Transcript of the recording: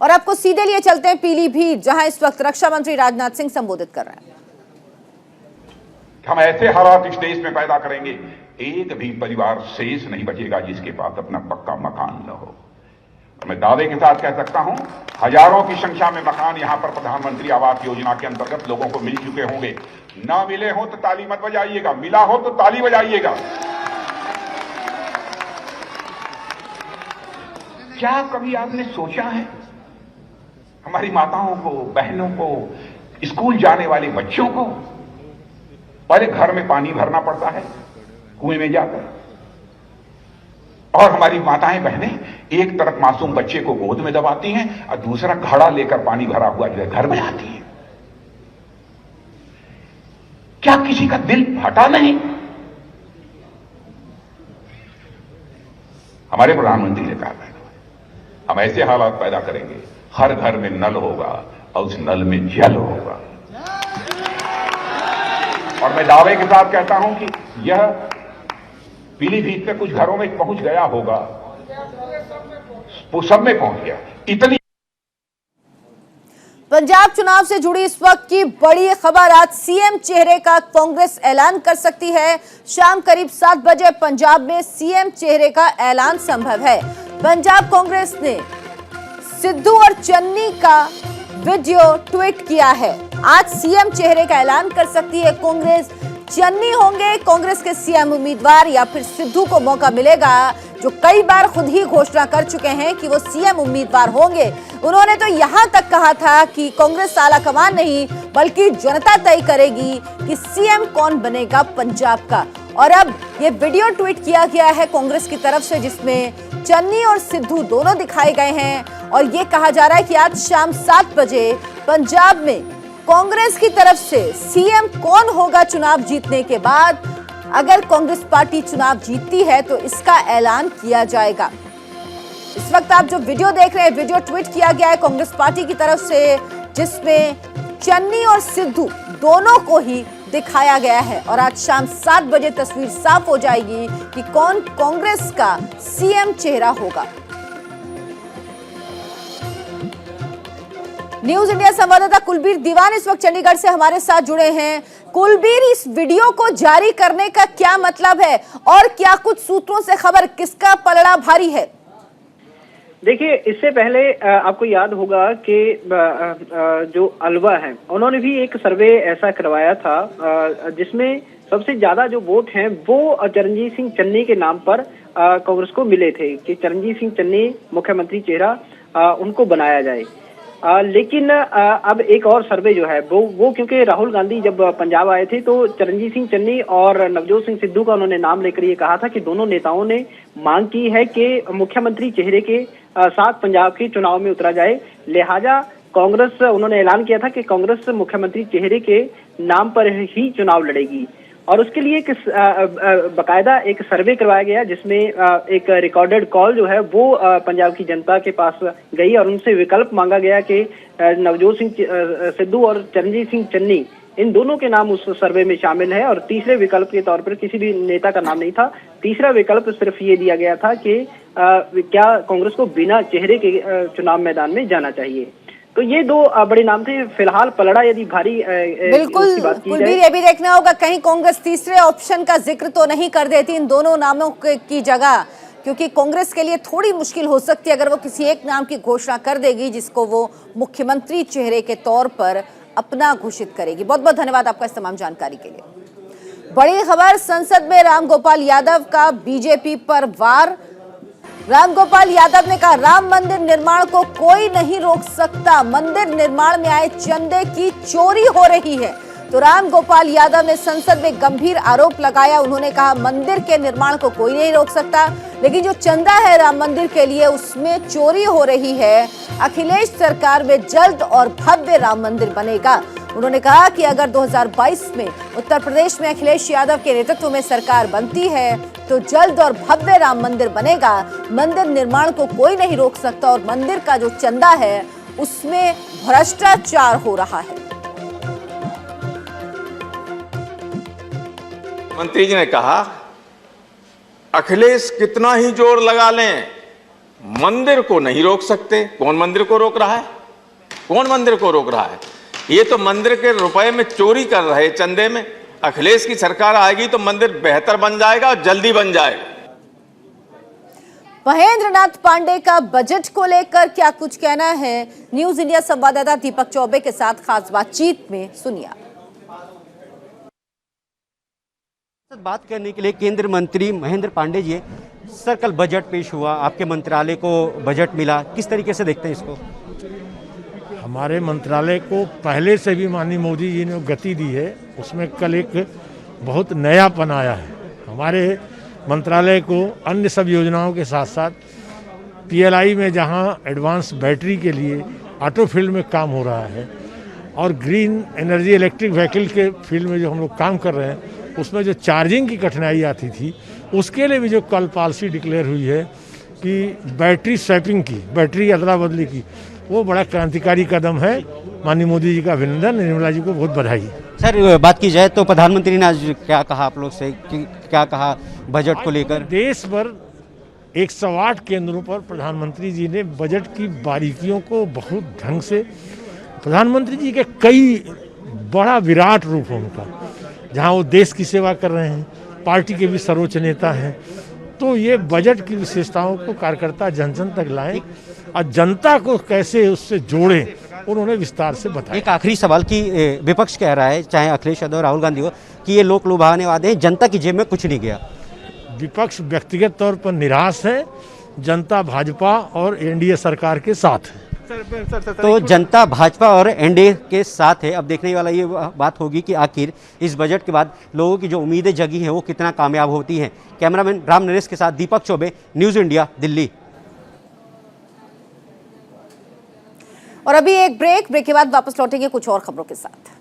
और आपको सीधे लिए चलते हैं पीलीभीत, जहां इस वक्त रक्षा मंत्री राजनाथ सिंह संबोधित कर रहे हैं। हम ऐसे हालात इस देश में पैदा करेंगे, एक भी परिवार शेष नहीं बचेगा जिसके पास अपना पक्का मकान न हो। और मैं दावे के साथ कह सकता हूं, हजारों की संख्या में मकान यहां पर प्रधानमंत्री आवास योजना के अंतर्गत लोगों को मिल चुके होंगे। ना मिले हो तो ताली मत बजाइएगा, मिला हो तो ताली बजाइएगा। क्या कभी आपने सोचा है हमारी माताओं को, बहनों को, स्कूल जाने वाले बच्चों को पहले घर में पानी भरना पड़ता है कुएं में जाकर, और हमारी माताएं बहनें एक तरफ मासूम बच्चे को गोद में दबाती हैं और दूसरा घड़ा लेकर पानी भरा हुआ जो है घर में आती हैं। क्या किसी का दिल फटा नहीं? हमारे प्रधानमंत्री ने कहा था हम ऐसे हालात पैदा करेंगे, हर घर में नल होगा और उस नल में जल होगा। और मैं दावे के साथ कहता हूं कि यह पीलीभीत में कुछ घरों में पहुंच गया होगा, वो सब में पहुंच गया। इतनी पंजाब चुनाव से जुड़ी इस वक्त की बड़ी खबर, आज सीएम चेहरे का कांग्रेस ऐलान कर सकती है। शाम करीब 7 बजे पंजाब में सीएम चेहरे का ऐलान संभव है। पंजाब कांग्रेस ने सिद्धू और चन्नी का वीडियो ट्वीट किया है। आज सीएम चेहरे का ऐलान कर सकती है कांग्रेस। चन्नी होंगे कांग्रेस के सीएम उम्मीदवार या फिर सिद्धू को मौका मिलेगा, जो कई बार खुद ही घोषणा कर चुके हैं कि वो सीएम उम्मीदवार होंगे। उन्होंने तो यहां तक कहा था कि कांग्रेस आला कमान नहीं बल्कि जनता तय करेगी कि सीएम कौन बनेगा पंजाब का। और अब ये वीडियो ट्वीट किया गया है कांग्रेस की तरफ से, जिसमें चन्नी और सिद्धू दोनों दिखाए गए हैं। और ये कहा जा रहा है कि आज शाम 7 बजे पंजाब में कांग्रेस की तरफ से सीएम कौन होगा चुनाव जीतने के बाद, अगर कांग्रेस पार्टी चुनाव जीतती है तो इसका ऐलान किया जाएगा। इस वक्त आप जो वीडियो देख रहे हैं, वीडियो ट्वीट किया गया है कांग्रेस पार्टी की तरफ से, जिसमें चन्नी और सिद्धू दोनों को ही दिखाया गया है। और आज शाम 7 बजे तस्वीर साफ हो जाएगी कि कौन कांग्रेस का सीएम चेहरा होगा। न्यूज इंडिया संवाददाता कुलबीर दीवान इस वक्त चंडीगढ़ से हमारे साथ जुड़े हैं। कुलबीर, इस वीडियो को जारी करने का क्या मतलब है और क्या कुछ सूत्रों से खबर किसका पलड़ा भारी है? देखिए, इससे पहले आपको याद होगा कि जो अलवा है उन्होंने भी एक सर्वे ऐसा करवाया था, जिसमें सबसे ज्यादा जो वोट हैं वो चरणजीत सिंह चन्नी के नाम पर कांग्रेस को मिले थे कि चरणजीत सिंह चन्नी मुख्यमंत्री चेहरा उनको बनाया जाए। लेकिन अब एक और सर्वे जो है वो क्योंकि राहुल गांधी जब पंजाब आए थे तो चरणजीत सिंह चन्नी और नवजोत सिंह सिद्धू का उन्होंने नाम लेकर ये कहा था कि दोनों नेताओं ने मांग की है कि मुख्यमंत्री चेहरे के साथ पंजाब के चुनाव में उतरा जाए। लिहाजा कांग्रेस, उन्होंने ऐलान किया था कि कांग्रेस मुख्यमंत्री चेहरे के नाम पर ही चुनाव लड़ेगी। और उसके लिए एक बाकायदा एक सर्वे करवाया गया, जिसमें एक रिकॉर्डेड कॉल जो है वो पंजाब की जनता के पास गई और उनसे विकल्प मांगा गया कि नवजोत सिंह सिद्धू और चरणजीत सिंह चन्नी, इन दोनों के नाम उस सर्वे में शामिल है। और तीसरे विकल्प के तौर पर किसी भी नेता का नाम नहीं था। तीसरा विकल्प सिर्फ ये दिया गया था कि क्या कांग्रेस को बिना चेहरे के चुनाव मैदान में जाना चाहिए। तो ये दो बड़े नाम थे। फिलहाल पलड़ा यदि भारी बिल्कुल कुलबीर, ये भी देखना होगा कहीं कांग्रेस तीसरे ऑप्शन का जिक्र तो नहीं कर देती इन दोनों नामों की जगह, क्योंकि कांग्रेस के लिए थोड़ी मुश्किल हो सकती है अगर वो किसी एक नाम की घोषणा कर देगी जिसको वो मुख्यमंत्री चेहरे के तौर पर अपना घोषित करेगी। बहुत बहुत धन्यवाद आपका इस तमाम जानकारी के लिए। बड़ी खबर, संसद में रामगोपाल यादव का बीजेपी पर वार। रामगोपाल यादव ने कहा राम मंदिर निर्माण को कोई नहीं रोक सकता, मंदिर निर्माण में आए चंदे की चोरी हो रही है। तो रामगोपाल यादव ने संसद में गंभीर आरोप लगाया। उन्होंने कहा मंदिर के निर्माण को कोई नहीं रोक सकता, लेकिन जो चंदा है राम मंदिर के लिए उसमें चोरी हो रही है। अखिलेश सरकार में जल्द और भव्य राम मंदिर बनेगा। उन्होंने कहा कि अगर 2022 में उत्तर प्रदेश में अखिलेश यादव के नेतृत्व में सरकार बनती है तो जल्द और भव्य राम मंदिर बनेगा। मंदिर निर्माण को कोई नहीं रोक सकता और मंदिर का जो चंदा है उसमें भ्रष्टाचार हो रहा है। मंत्री जी ने कहा अखिलेश कितना ही जोर लगा लें, मंदिर को नहीं रोक सकते। कौन मंदिर को रोक रहा है? कौन मंदिर को रोक रहा है? ये तो मंदिर के रुपए में चोरी कर रहे, चंदे में। अखिलेश की सरकार आएगी तो मंदिर बेहतर बन जाएगा और जल्दी बन जाएगा। महेंद्र नाथ पांडे का बजट को लेकर क्या कुछ कहना है, न्यूज इंडिया संवाददाता दीपक चौबे के साथ खास बातचीत में सुनिए। बात करने के लिए केंद्रीय मंत्री महेंद्र पांडे जी, सर कल बजट पेश हुआ, आपके मंत्रालय को बजट मिला, किस तरीके से देखते हैं इसको? हमारे मंत्रालय को पहले से भी माननीय मोदी जी ने गति दी है, उसमें कल एक बहुत नयापन आया है। हमारे मंत्रालय को अन्य सब योजनाओं के साथ साथ पीएलआई में जहां एडवांस बैटरी के लिए ऑटो फील्ड में काम हो रहा है और ग्रीन एनर्जी इलेक्ट्रिक व्हीकल के फील्ड में जो हम लोग काम कर रहे हैं, उसमें जो चार्जिंग की कठिनाई आती थी, उसके लिए भी जो कल पॉलिसी डिक्लेयर हुई है कि बैटरी स्वैपिंग की, बैटरी अदला बदली की, वो बड़ा क्रांतिकारी कदम है। माननीय मोदी जी का अभिनंदन, निर्मला जी को बहुत बधाई। सर बात की जाए तो प्रधानमंत्री ने आज क्या कहा आप लोग से, क्या कहा बजट को लेकर? देश भर 108 केंद्रों पर प्रधानमंत्री जी ने बजट की बारीकियों को बहुत ढंग से, प्रधानमंत्री जी के कई बड़ा विराट रूप है उनका, जहां वो देश की सेवा कर रहे हैं, पार्टी के भी सर्वोच्च नेता हैं, तो ये बजट की विशेषताओं को कार्यकर्ता जन जन तक लाएं और जनता को कैसे उससे जोड़ें, उन्होंने विस्तार से बताया। एक आखिरी सवाल कि विपक्ष कह रहा है, चाहे अखिलेश यादव राहुल गांधी हो, कि ये लोक लुभाने वादे हैं, जनता की जेब में कुछ नहीं गया। विपक्ष व्यक्तिगत तौर पर निराश है, जनता भाजपा और एनडीए सरकार के साथ है। तो जनता भाजपा और एनडीए के साथ है। अब देखने वाला ये बात होगी कि आखिर इस बजट के बाद लोगों की जो उम्मीदें जगी हैं वो कितना कामयाब होती हैं। कैमरामैन राम नरेश के साथ दीपक चौबे, न्यूज इंडिया, दिल्ली। और अभी एक ब्रेक के बाद वापस लौटेंगे कुछ और खबरों के साथ।